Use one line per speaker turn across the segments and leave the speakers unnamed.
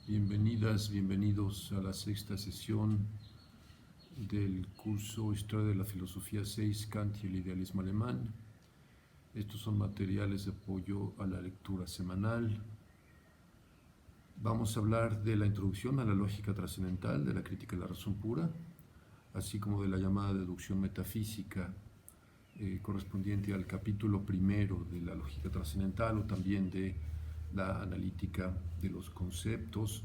Bienvenidas, bienvenidos a la sexta sesión del curso Historia de la Filosofía 6, Kant y el Idealismo Alemán. Estos son materiales de apoyo a la lectura semanal. Vamos a hablar de la introducción a la lógica trascendental, de la crítica de la razón pura, así como de la llamada deducción metafísica correspondiente al capítulo primero de la lógica trascendental, o también de la analítica de los conceptos.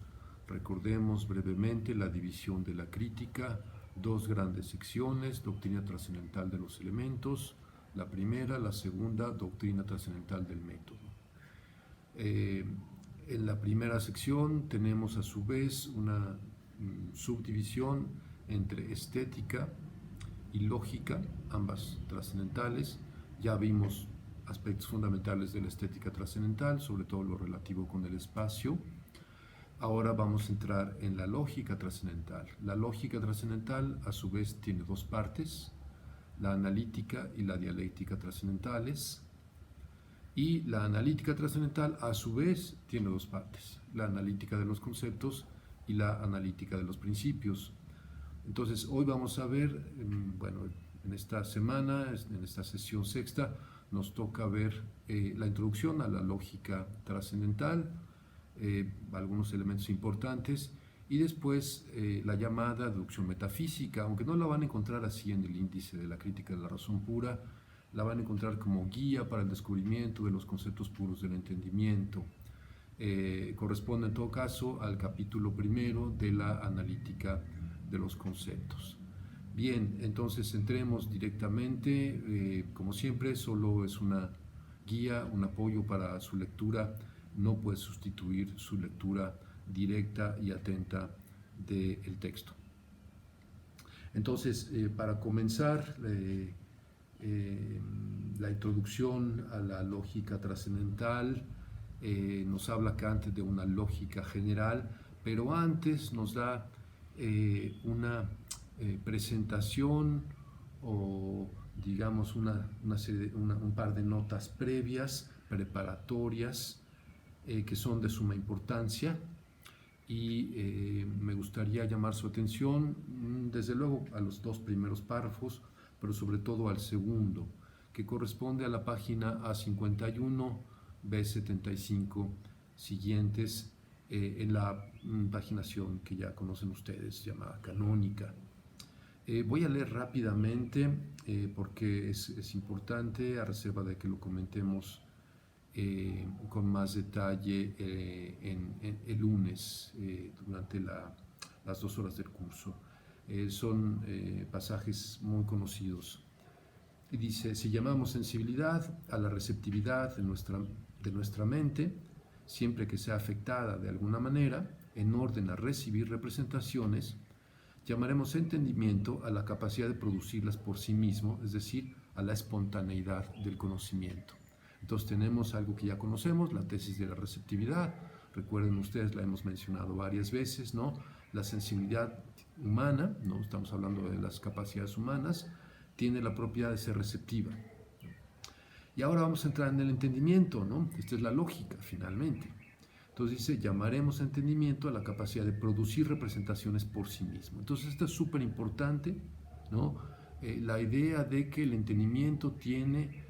Recordemos brevemente la división de la crítica, dos grandes secciones: doctrina trascendental de los elementos, la primera; la segunda, doctrina trascendental del método. En la primera sección tenemos a su vez una subdivisión entre estética y lógica, ambas trascendentales. Ya vimos aspectos fundamentales de la estética trascendental, sobre todo lo relativo con el espacio. Ahora vamos a entrar en la lógica trascendental. La lógica trascendental a su vez tiene dos partes: la analítica y la dialéctica trascendentales. Y la analítica trascendental a su vez tiene dos partes: la analítica de los conceptos y la analítica de los principios. Entonces hoy vamos a ver, en esta semana, en esta sesión sexta, nos toca ver la introducción a la lógica trascendental, algunos elementos importantes, y después la llamada deducción metafísica, aunque no la van a encontrar así en el índice de la crítica de la razón pura. La van a encontrar como guía para el descubrimiento de los conceptos puros del entendimiento. Corresponde en todo caso al capítulo primero de la analítica de los conceptos. Bien, entonces entremos directamente. Como siempre, solo es una guía, un apoyo para su lectura. No puede sustituir su lectura directa y atenta del texto. Entonces, para comenzar, la introducción a la lógica trascendental, nos habla Kant de una lógica general, pero antes nos da una presentación, o digamos un par de notas previas, preparatorias, que son de suma importancia, y me gustaría llamar su atención desde luego a los dos primeros párrafos, pero sobre todo al segundo, que corresponde a la página A51, B75 siguientes, en la paginación que ya conocen ustedes, llamada canónica. Voy a leer rápidamente porque es importante, a reserva de que lo comentemos con más detalle el lunes, durante las 2 horas del curso. Son pasajes muy conocidos. Y dice: si llamamos sensibilidad a la receptividad de nuestra mente, siempre que sea afectada de alguna manera, en orden a recibir representaciones, llamaremos entendimiento a la capacidad de producirlas por sí mismo, es decir, a la espontaneidad del conocimiento. Entonces tenemos algo que ya conocemos, la tesis de la receptividad. Recuerden ustedes, la hemos mencionado varias veces, ¿no? La sensibilidad humana, ¿no? Estamos hablando de las capacidades humanas, tiene la propiedad de ser receptiva. Y ahora vamos a entrar en el entendimiento, ¿no? Esta es la lógica, finalmente. Entonces dice: llamaremos entendimiento a la capacidad de producir representaciones por sí mismo. Entonces esto es súper importante, ¿no? La idea de que el entendimiento tiene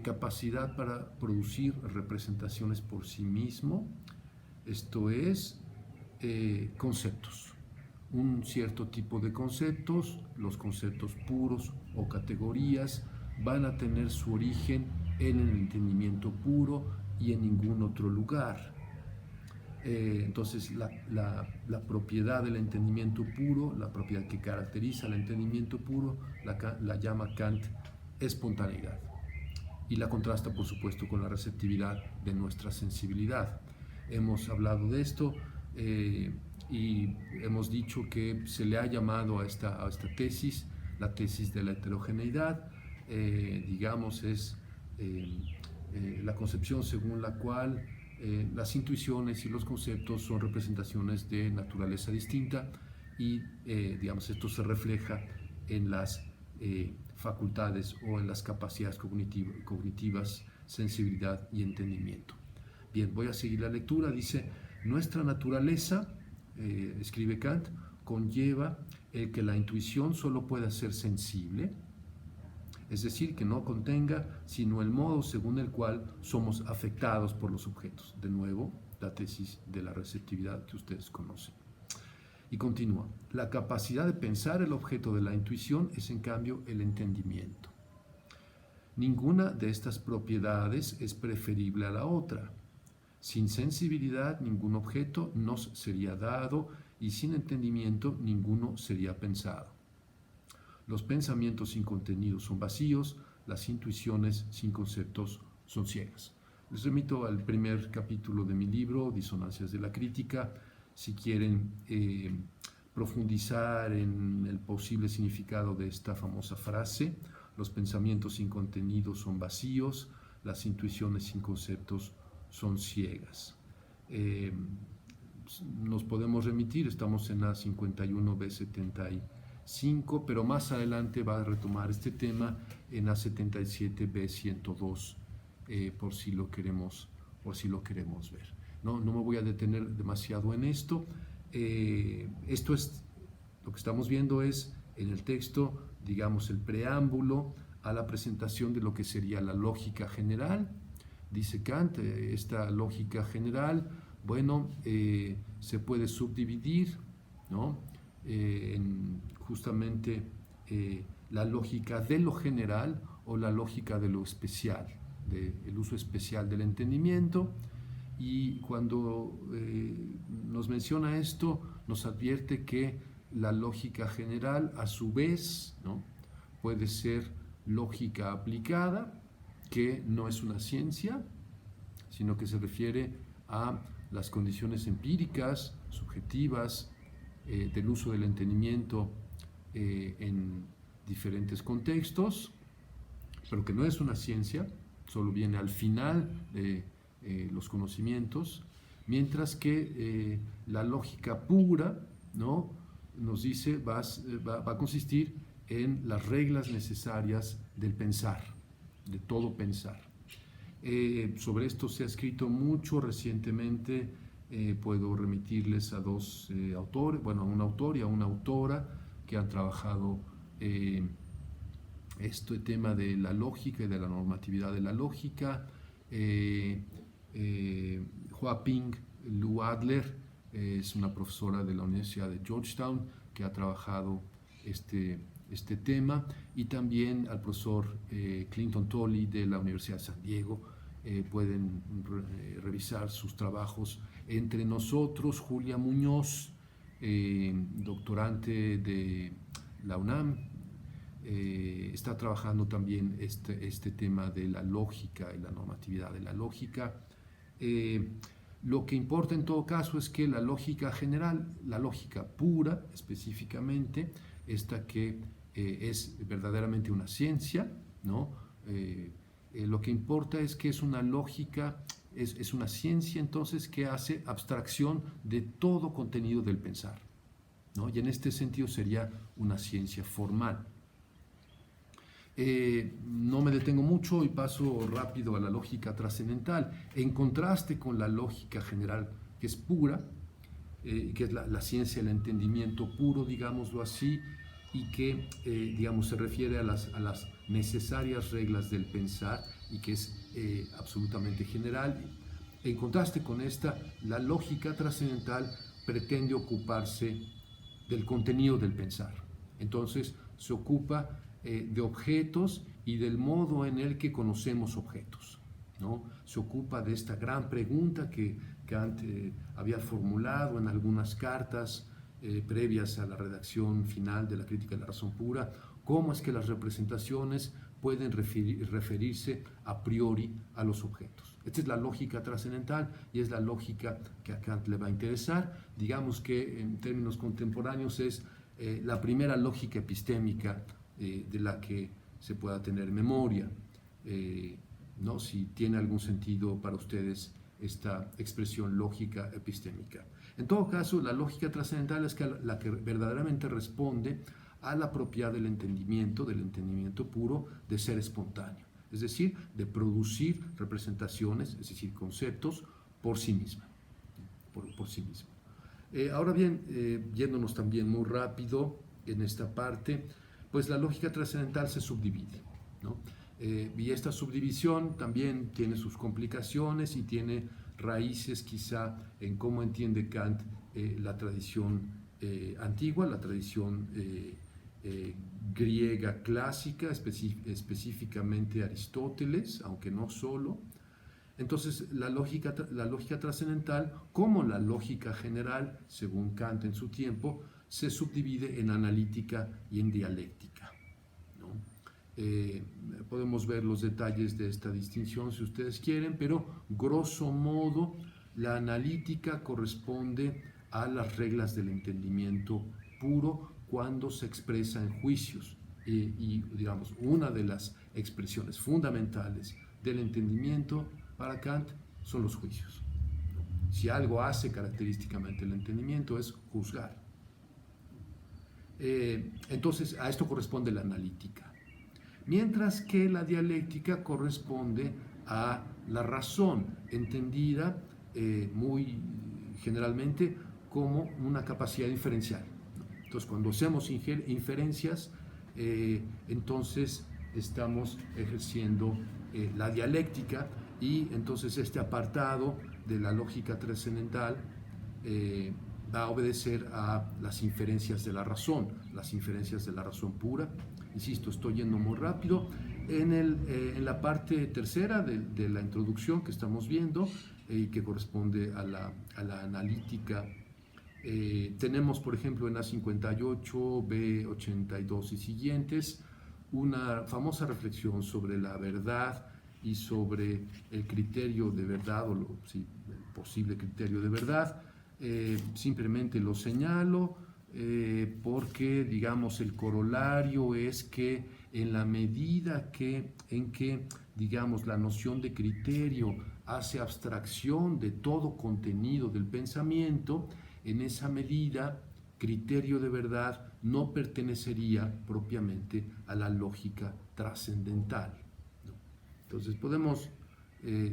capacidad para producir representaciones por sí mismo, esto es, conceptos, un cierto tipo de conceptos. Los conceptos puros o categorías van a tener su origen en el entendimiento puro y en ningún otro lugar. Entonces la propiedad del entendimiento puro, la propiedad que caracteriza al entendimiento puro, la llama Kant espontaneidad, y la contrasta por supuesto con la receptividad de nuestra sensibilidad. Hemos hablado de esto y hemos dicho que se le ha llamado a esta tesis la tesis de la heterogeneidad. Digamos, es la concepción según la cual las intuiciones y los conceptos son representaciones de naturaleza distinta, y digamos, esto se refleja en las facultades o en las capacidades cognitivas, sensibilidad y entendimiento. Bien, voy a seguir la lectura. Dice: Nuestra naturaleza, escribe Kant, conlleva el que la intuición solo pueda ser sensible, es decir, que no contenga sino el modo según el cual somos afectados por los objetos. De nuevo, la tesis de la receptividad que ustedes conocen. Y continúa, la capacidad de pensar el objeto de la intuición es en cambio el entendimiento. Ninguna de estas propiedades es preferible a la otra. Sin sensibilidad ningún objeto nos sería dado y sin entendimiento ninguno sería pensado. Los pensamientos sin contenido son vacíos, las intuiciones sin conceptos son ciegas. Les remito al primer capítulo de mi libro, Disonancias de la Crítica, si quieren profundizar en el posible significado de esta famosa frase. Los pensamientos sin contenido son vacíos, las intuiciones sin conceptos son ciegas. Nos podemos remitir, estamos en la 51b75, pero más adelante va a retomar este tema en la 77b102, por si lo queremos ver. No me voy a detener demasiado en esto. Esto es, lo que estamos viendo es en el texto, digamos, el preámbulo a la presentación de lo que sería la lógica general. Dice Kant, esta lógica general, bueno, se puede subdividir, ¿no? En justamente la lógica de lo general o la lógica de lo especial, el uso especial del entendimiento. Y cuando nos menciona esto, nos advierte que la lógica general, a su vez, ¿no?, puede ser lógica aplicada, que no es una ciencia, sino que se refiere a las condiciones empíricas, subjetivas, del uso del entendimiento en diferentes contextos, pero que no es una ciencia, solo viene al final de los conocimientos, mientras que la lógica pura, ¿no?, nos dice va a consistir en las reglas necesarias del pensar, de todo pensar. Sobre esto se ha escrito mucho recientemente. Puedo remitirles a dos autores, bueno, a un autor y a una autora que han trabajado este tema de la lógica y de la normatividad de la lógica. Huaping Lu Adler es una profesora de la Universidad de Georgetown que ha trabajado este tema, y también al profesor Clinton Tolley de la Universidad de San Diego. Pueden revisar sus trabajos. Entre nosotros, Julia Muñoz, doctorante de la UNAM, está trabajando también este tema de la lógica y la normatividad de la lógica. Lo que importa en todo caso es que la lógica general, la lógica pura específicamente, esta que es verdaderamente una ciencia, ¿no? Lo que importa es que es una lógica, es una ciencia entonces que hace abstracción de todo contenido del pensar, ¿no? Y en este sentido sería una ciencia formal. No me detengo mucho y paso rápido a la lógica trascendental. En contraste con la lógica general, que es pura, que es la ciencia del entendimiento puro, digámoslo así, y que, digamos, se refiere a las necesarias reglas del pensar y que es absolutamente general. En contraste con esta, la lógica trascendental pretende ocuparse del contenido del pensar. Entonces, se ocupa de objetos y del modo en el que conocemos objetos, ¿no? Se ocupa de esta gran pregunta que Kant había formulado en algunas cartas previas a la redacción final de la Crítica de la Razón Pura: cómo es que las representaciones pueden referirse a priori a los objetos. Esta es la lógica trascendental y es la lógica que a Kant le va a interesar. Digamos que en términos contemporáneos es la primera lógica epistémica de la que se pueda tener memoria, ¿no? Si tiene algún sentido para ustedes esta expresión lógica epistémica. En todo caso, la lógica trascendental es la que verdaderamente responde a la propiedad del entendimiento puro, de ser espontáneo, es decir, de producir representaciones, es decir, conceptos por sí misma. por sí mismo. Ahora bien, yéndonos también muy rápido en esta parte, pues la lógica trascendental se subdivide, ¿no? Y esta subdivisión también tiene sus complicaciones y tiene raíces quizá en cómo entiende Kant la tradición antigua, la tradición griega clásica, específicamente Aristóteles, aunque no solo. Entonces, la lógica trascendental, como la lógica general, según Kant en su tiempo, se subdivide en analítica y en dialéctica, ¿no? Podemos ver los detalles de esta distinción si ustedes quieren, pero grosso modo, la analítica corresponde a las reglas del entendimiento puro cuando se expresa en juicios. Y digamos, una de las expresiones fundamentales del entendimiento para Kant son los juicios. Si algo hace característicamente el entendimiento es juzgar. Entonces a esto corresponde la analítica. Mientras que la dialéctica corresponde a la razón, entendida muy generalmente como una capacidad inferencial. Entonces cuando hacemos inferencias, entonces estamos ejerciendo la dialéctica, y entonces este apartado de la lógica trascendental va a obedecer a las inferencias de la razón pura. Insisto, estoy yendo muy rápido. En la parte tercera de la introducción que estamos viendo y que corresponde a la analítica, tenemos, por ejemplo, en A58, B82 y siguientes, una famosa reflexión sobre la verdad y sobre el criterio de verdad, o el posible criterio de verdad. Simplemente lo señalo porque, digamos, el corolario es que en la medida en que, digamos, la noción de criterio hace abstracción de todo contenido del pensamiento, en esa medida, criterio de verdad no pertenecería propiamente a la lógica trascendental. Entonces podemos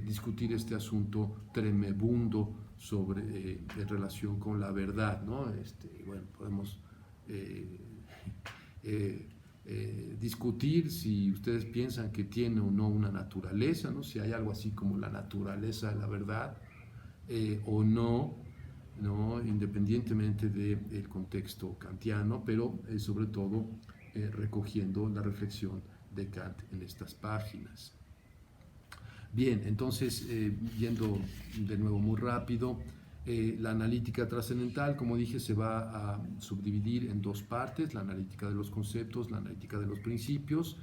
discutir este asunto tremebundo sobre en relación con la verdad, ¿no? Bueno, podemos discutir si ustedes piensan que tiene o no una naturaleza, ¿no? Si hay algo así como la naturaleza de la verdad o no, ¿no? Independientemente del contexto kantiano, pero sobre todo recogiendo la reflexión de Kant en estas páginas. Bien, entonces, yendo de nuevo muy rápido, la analítica trascendental, como dije, se va a subdividir en dos partes: la analítica de los conceptos, la analítica de los principios.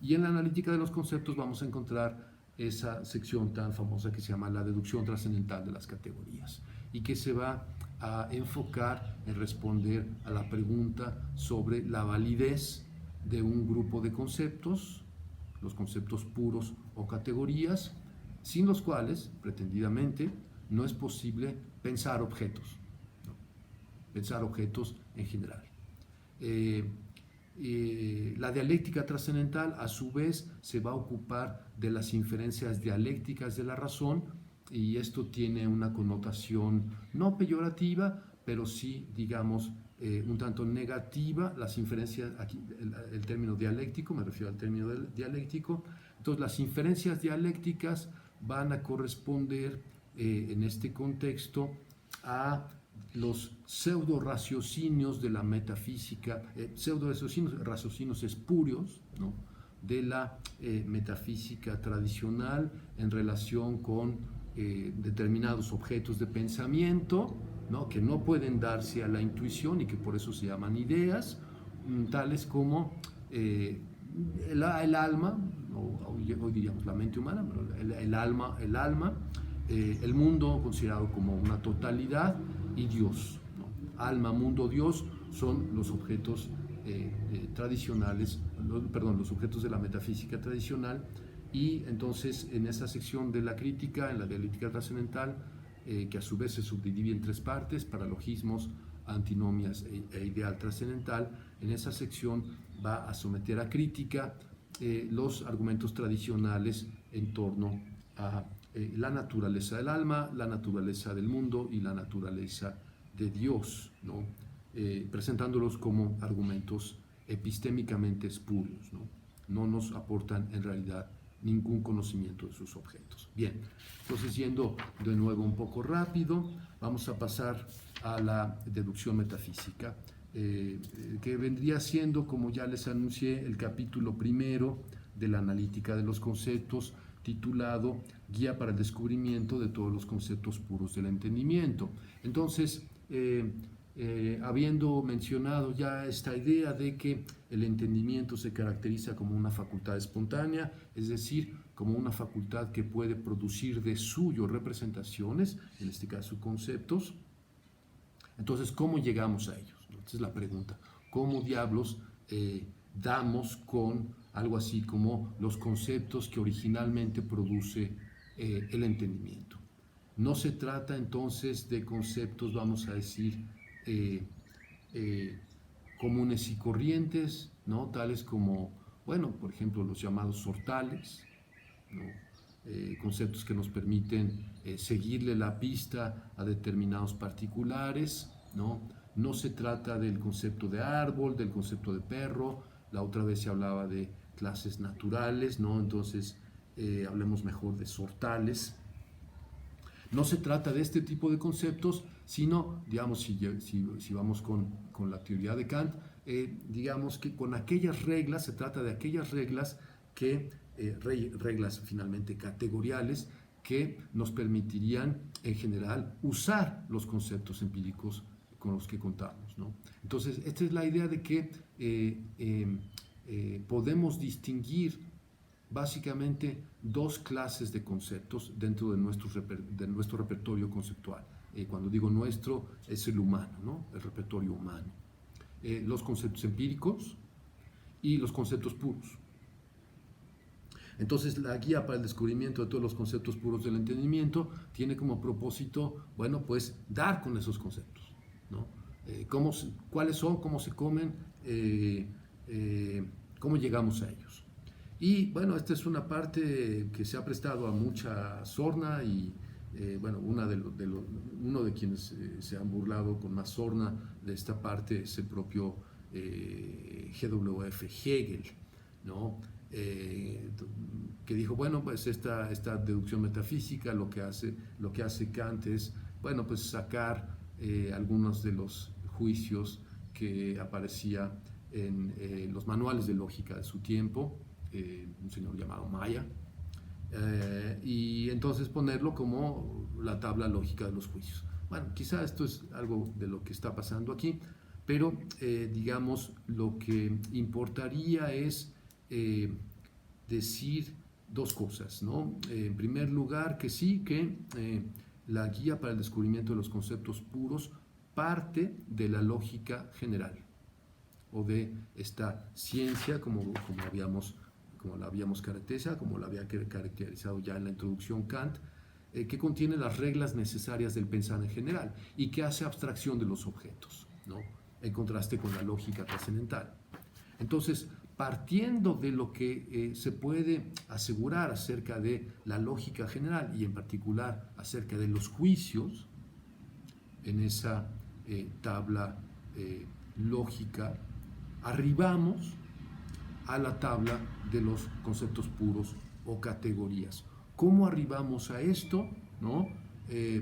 Y en la analítica de los conceptos vamos a encontrar esa sección tan famosa que se llama la deducción trascendental de las categorías, y que se va a enfocar en responder a la pregunta sobre la validez de un grupo de conceptos, los conceptos puros o categorías, sin los cuales, pretendidamente, no es posible pensar objetos, ¿no? Pensar objetos en general. La dialéctica trascendental, a su vez, se va a ocupar de las inferencias dialécticas de la razón, y esto tiene una connotación no peyorativa, pero sí, digamos, un tanto negativa. Las inferencias, aquí el término dialéctico, me refiero al término dialéctico. Entonces, las inferencias dialécticas van a corresponder en este contexto a los pseudo raciocinios de la metafísica, raciocinios espurios, ¿no?, de la metafísica tradicional en relación con determinados objetos de pensamiento, ¿no?, que no pueden darse a la intuición y que por eso se llaman ideas, tales como el alma, o hoy diríamos la mente humana, pero el alma, el mundo considerado como una totalidad, y Dios, ¿no? Alma, mundo, Dios son los objetos tradicionales, los objetos de la metafísica tradicional. Y entonces en esa sección de la crítica, en la dialéctica trascendental, que a su vez se subdivide en tres partes: paralogismos, antinomias e ideal trascendental, en esa sección va a someter a crítica los argumentos tradicionales en torno a la naturaleza del alma, la naturaleza del mundo y la naturaleza de Dios, ¿no? Presentándolos como argumentos epistémicamente espurios, ¿no? No nos aportan en realidad ningún conocimiento de sus objetos. Bien, entonces yendo de nuevo un poco rápido, vamos a pasar a la deducción metafísica, que vendría siendo, como ya les anuncié, el capítulo primero de la analítica de los conceptos, titulado Guía para el descubrimiento de todos los conceptos puros del entendimiento. Entonces, habiendo mencionado ya esta idea de que el entendimiento se caracteriza como una facultad espontánea, es decir, como una facultad que puede producir de suyo representaciones, en este caso conceptos, entonces, ¿cómo llegamos a ellos? Esta es la pregunta. ¿Cómo diablos damos con algo así como los conceptos que originalmente produce el entendimiento? No se trata entonces de conceptos, vamos a decir, comunes y corrientes, ¿no? Tales como, bueno, por ejemplo, los llamados sortales, ¿no? Conceptos que nos permiten seguirle la pista a determinados particulares, ¿no? No se trata del concepto de árbol, del concepto de perro, la otra vez se hablaba de clases naturales, ¿no? Entonces hablemos mejor de sortales. No se trata de este tipo de conceptos, sino, digamos, si vamos con la teoría de Kant, digamos que con aquellas reglas, se trata de aquellas reglas que, reglas finalmente categoriales, que nos permitirían en general usar los conceptos empíricos con los que contamos, ¿no? Entonces, esta es la idea de que podemos distinguir básicamente dos clases de conceptos dentro de nuestro repertorio conceptual. Cuando digo nuestro, es el humano, ¿no? El repertorio humano. Los conceptos empíricos y los conceptos puros. Entonces, la guía para el descubrimiento de todos los conceptos puros del entendimiento tiene como propósito, bueno, pues dar con esos conceptos, ¿no? ¿Cuáles son? ¿Cómo se comen? ¿Cómo llegamos a ellos? Y bueno, esta es una parte que se ha prestado a mucha sorna y bueno, uno de quienes se han burlado con más sorna de esta parte es el propio G.W.F. Hegel, ¿no? Que dijo, bueno, pues esta deducción metafísica lo que hace Kant es, bueno, pues sacar algunos de los juicios que aparecía en los manuales de lógica de su tiempo, un señor llamado Maya, y entonces ponerlo como la tabla lógica de los juicios. Bueno, quizá esto es algo de lo que está pasando aquí, pero digamos, lo que importaría es decir dos cosas, ¿no? En primer lugar, que sí, que la guía para el descubrimiento de los conceptos puros parte de la lógica general, o de esta ciencia, como la habíamos caracterizado, como la había caracterizado ya en la introducción Kant, que contiene las reglas necesarias del pensar en general y que hace abstracción de los objetos, ¿no? En contraste con la lógica trascendental. Entonces, partiendo de lo que se puede asegurar acerca de la lógica general y en particular acerca de los juicios en esa tabla lógica, arribamos a la tabla de los conceptos puros o categorías. ¿Cómo arribamos a esto? ¿No?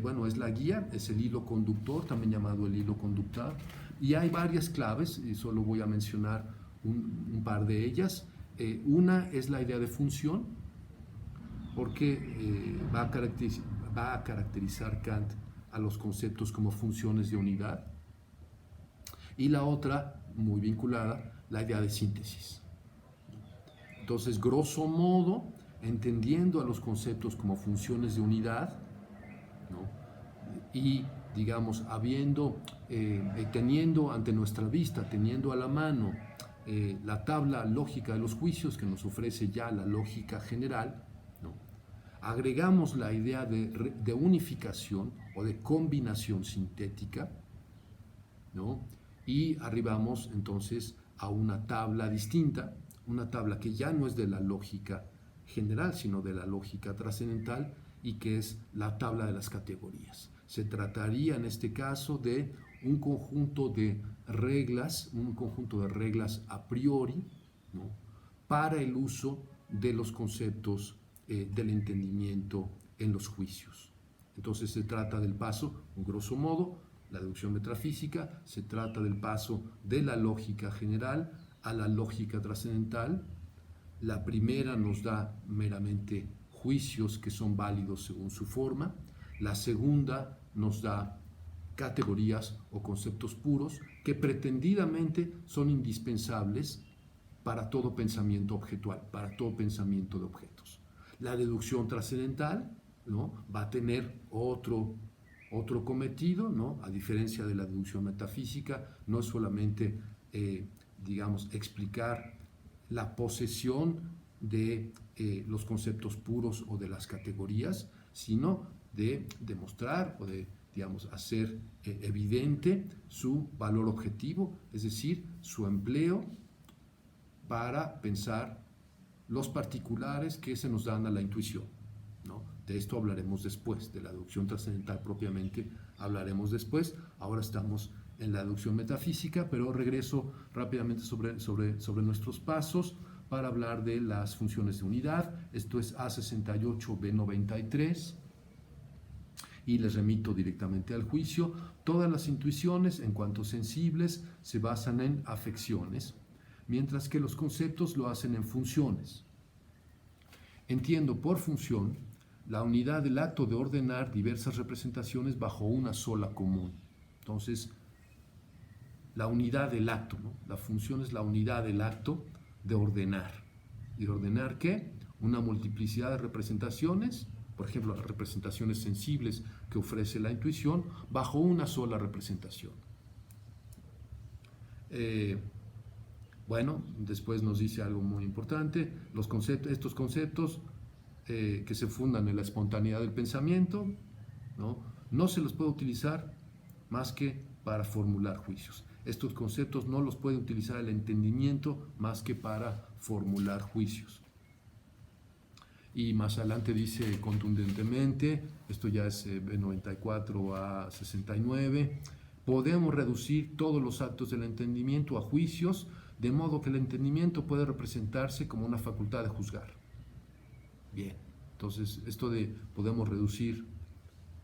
Bueno, es la guía, es el hilo conductor, también llamado el hilo conductor, y hay varias claves, y solo voy a mencionar un par de ellas. Una es la idea de función, porque va a caracterizar Kant a los conceptos como funciones de unidad. Y la otra, muy vinculada, la idea de síntesis. Entonces, grosso modo, entendiendo a los conceptos como funciones de unidad, ¿no? Y, digamos, teniendo ante nuestra vista, teniendo a la mano la tabla lógica de los juicios que nos ofrece ya la lógica general, ¿no? Agregamos la idea de unificación o de combinación sintética, ¿no? Y arribamos entonces a una tabla distinta, una tabla que ya no es de la lógica general, sino de la lógica trascendental, y que es la tabla de las categorías. Se trataría en este caso de un conjunto de reglas, a priori, ¿no?, para el uso de los conceptos del entendimiento en los juicios. Entonces se trata del paso, en grosso modo, la deducción metafísica, se trata del paso de la lógica general a la lógica trascendental. La primera nos da meramente juicios que son válidos según su forma. La segunda nos da categorías o conceptos puros que pretendidamente son indispensables para todo pensamiento objetual, para todo pensamiento de objetos. La deducción trascendental, ¿no?, va a tener otro cometido, ¿no?, a diferencia de la deducción metafísica, no es solamente, explicar la posesión de los conceptos puros o de las categorías, sino de demostrar o de, hacer evidente su valor objetivo, es decir, su empleo para pensar los particulares que se nos dan a la intuición, ¿no? De esto hablaremos después, de la deducción trascendental propiamente hablaremos después. Ahora estamos en la deducción metafísica, pero regreso rápidamente sobre nuestros pasos para hablar de las funciones de unidad. Esto es A68, B93. Y les remito directamente al juicio. Todas las intuiciones, en cuanto sensibles, se basan en afecciones, mientras que los conceptos lo hacen en funciones. Entiendo por función la unidad del acto de ordenar diversas representaciones bajo una sola común. Entonces, la unidad del acto, ¿no? La función es la unidad del acto de ordenar. ¿Y de ordenar qué? Una multiplicidad de representaciones, por ejemplo, las representaciones sensibles que ofrece la intuición, bajo una sola representación. Después nos dice algo muy importante, estos conceptos que se fundan en la espontaneidad del pensamiento, no se los puede utilizar más que para formular juicios. Estos conceptos no los puede utilizar el entendimiento más que para formular juicios. Y más adelante dice contundentemente, esto ya es B94 a 69, podemos reducir todos los actos del entendimiento a juicios, de modo que el entendimiento puede representarse como una facultad de juzgar. Bien, entonces esto de podemos reducir,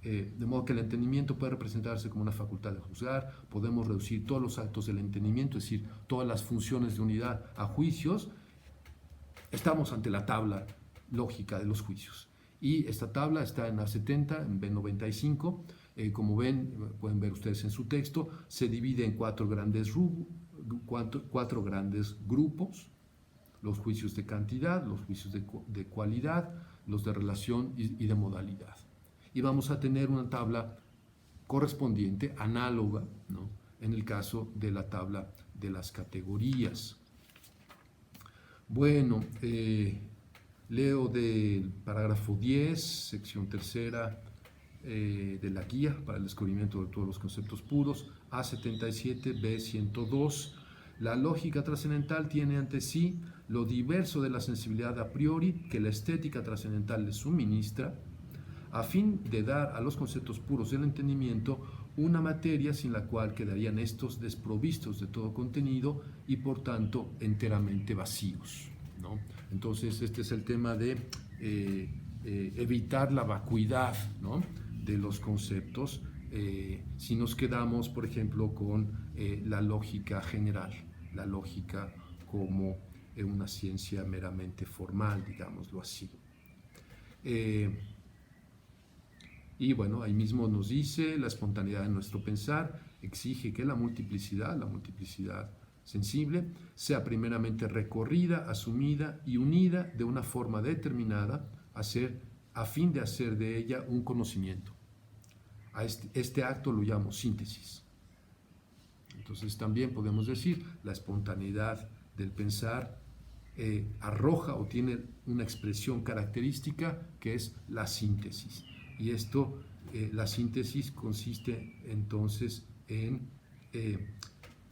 de modo que el entendimiento puede representarse como una facultad de juzgar, podemos reducir todos los actos del entendimiento, es decir, todas las funciones de unidad a juicios. Estamos ante la tabla lógica de los juicios. Y esta tabla está en A70, en B95. Como ven, pueden ver ustedes en su texto, se divide en cuatro grandes grupos: los juicios de cantidad, los juicios de cualidad, los de relación y de modalidad. Y vamos a tener una tabla correspondiente, análoga, ¿no?, en el caso de la tabla de las categorías. Bueno, leo del parágrafo 10, sección tercera de la guía para el descubrimiento de todos los conceptos puros, A77, B102. La lógica trascendental tiene ante sí lo diverso de la sensibilidad a priori que la estética trascendental le suministra, a fin de dar a los conceptos puros del entendimiento una materia sin la cual quedarían estos desprovistos de todo contenido y por tanto enteramente vacíos, ¿no? Entonces este es el tema de evitar la vacuidad, ¿no?, de los conceptos, si nos quedamos, por ejemplo, con la lógica general, la lógica como una ciencia meramente formal, digámoslo así. Y bueno, ahí mismo nos dice, la espontaneidad de nuestro pensar exige que la multiplicidad sensible sea primeramente recorrida, asumida y unida de una forma determinada a fin de hacer de ella un conocimiento. A este acto lo llamo síntesis. Entonces también podemos decir, la espontaneidad del pensar arroja o tiene una expresión característica que es la síntesis. Y esto, la síntesis consiste entonces en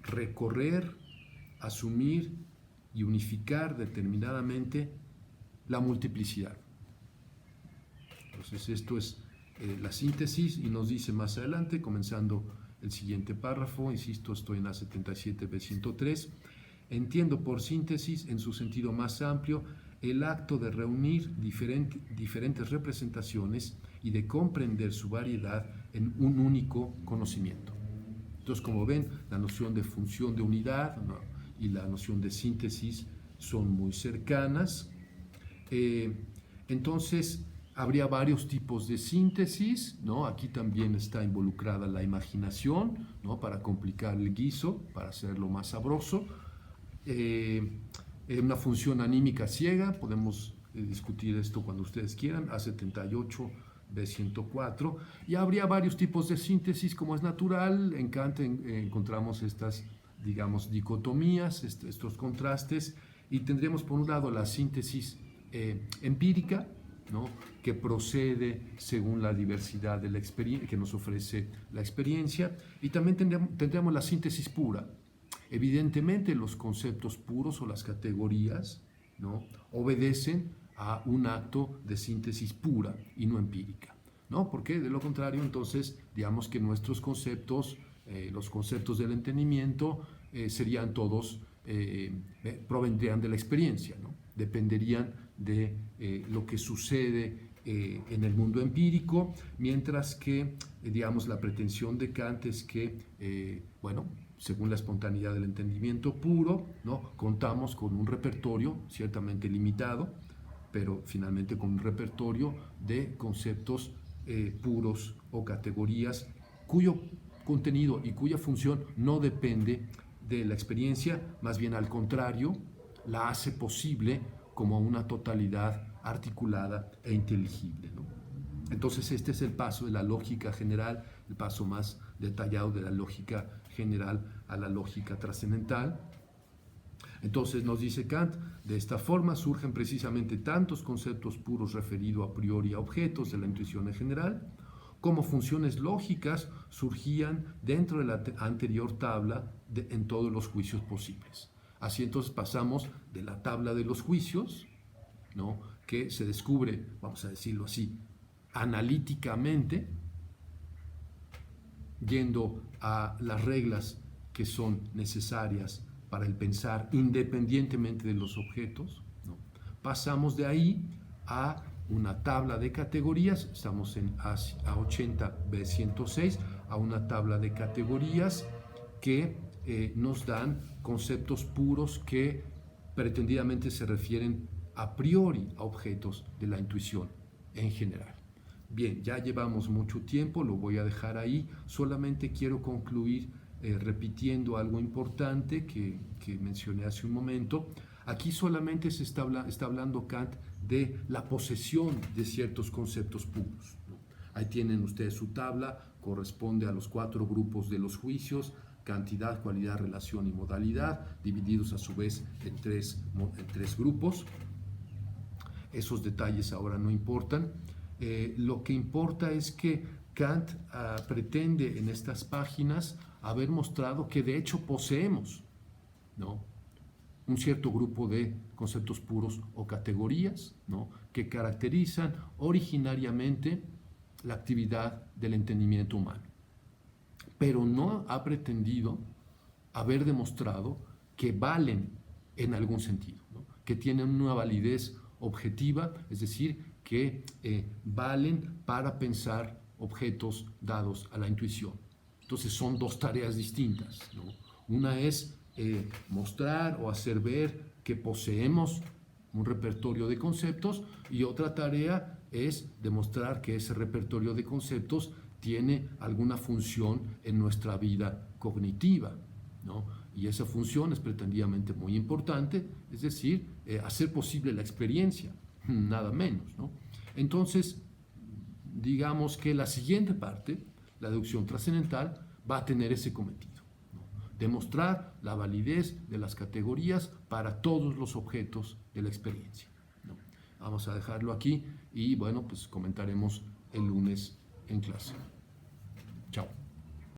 recorrer, asumir y unificar determinadamente la multiplicidad. Entonces esto es la síntesis y nos dice más adelante, comenzando el siguiente párrafo, insisto, estoy en A77B103, entiendo por síntesis en su sentido más amplio el acto de reunir diferentes representaciones y de comprender su variedad en un único conocimiento. Entonces, como ven, la noción de función de unidad, ¿no?, y la noción de síntesis son muy cercanas. Entonces, habría varios tipos de síntesis, ¿no? Aquí también está involucrada la imaginación, ¿no?, para complicar el guiso, para hacerlo más sabroso. Una función anímica ciega, podemos discutir esto cuando ustedes quieran, A78, B104, y habría varios tipos de síntesis, como es natural. En Kant encontramos estas, digamos, dicotomías, estos contrastes, y tendríamos por un lado la síntesis empírica, ¿no?, que procede según la diversidad de la experiencia que nos ofrece la experiencia, y también tendríamos la síntesis pura. Evidentemente los conceptos puros o las categorías, ¿no?, obedecen a un acto de síntesis pura y no empírica, ¿no? Porque de lo contrario, entonces, digamos que nuestros conceptos, los conceptos del entendimiento, serían todos, provendrían de la experiencia, ¿no? Dependerían de lo que sucede en el mundo empírico, mientras que, digamos, la pretensión de Kant es que, bueno, según la espontaneidad del entendimiento puro, ¿no?, contamos con un repertorio ciertamente limitado, pero finalmente con un repertorio de conceptos puros o categorías cuyo contenido y cuya función no depende de la experiencia, más bien al contrario, la hace posible como una totalidad articulada e inteligible, ¿no? Entonces este es el paso de la lógica general, el paso más detallado de la lógica general a la lógica trascendental. Entonces nos dice Kant, de esta forma surgen precisamente tantos conceptos puros referidos a priori a objetos de la intuición en general, como funciones lógicas surgían dentro de la anterior tabla en todos los juicios posibles. Así entonces pasamos de la tabla de los juicios, ¿no?, que se descubre, vamos a decirlo así, analíticamente, yendo a las reglas que son necesarias para el pensar independientemente de los objetos, ¿no? Pasamos de ahí a una tabla de categorías, estamos en A80B106, a una tabla de categorías que nos dan conceptos puros que pretendidamente se refieren a priori a objetos de la intuición en general. Bien, ya llevamos mucho tiempo, lo voy a dejar ahí, solamente quiero concluir repitiendo algo importante que mencioné hace un momento. Aquí solamente se está hablando Kant de la posesión de ciertos conceptos puros, ¿no? Ahí tienen ustedes su tabla, corresponde a los 4 grupos de los juicios: cantidad, cualidad, relación y modalidad, divididos a su vez en tres grupos. Esos detalles ahora no importan. Lo que importa es que Kant pretende en estas páginas haber mostrado que de hecho poseemos, ¿no?, un cierto grupo de conceptos puros o categorías, ¿no?, que caracterizan originariamente la actividad del entendimiento humano. Pero no ha pretendido haber demostrado que valen en algún sentido, ¿no?, que tienen una validez objetiva, es decir, que valen para pensar objetos dados a la intuición. Entonces son dos tareas distintas, ¿no? Una es mostrar o hacer ver que poseemos un repertorio de conceptos, y otra tarea es demostrar que ese repertorio de conceptos tiene alguna función en nuestra vida cognitiva, ¿no? Y esa función es pretendidamente muy importante, es decir, hacer posible la experiencia, nada menos, ¿no? Entonces, digamos que la siguiente parte, la deducción trascendental, va a tener ese cometido, ¿no?, demostrar la validez de las categorías para todos los objetos de la experiencia, ¿no? Vamos a dejarlo aquí y, bueno, pues comentaremos el lunes en clase. Chao.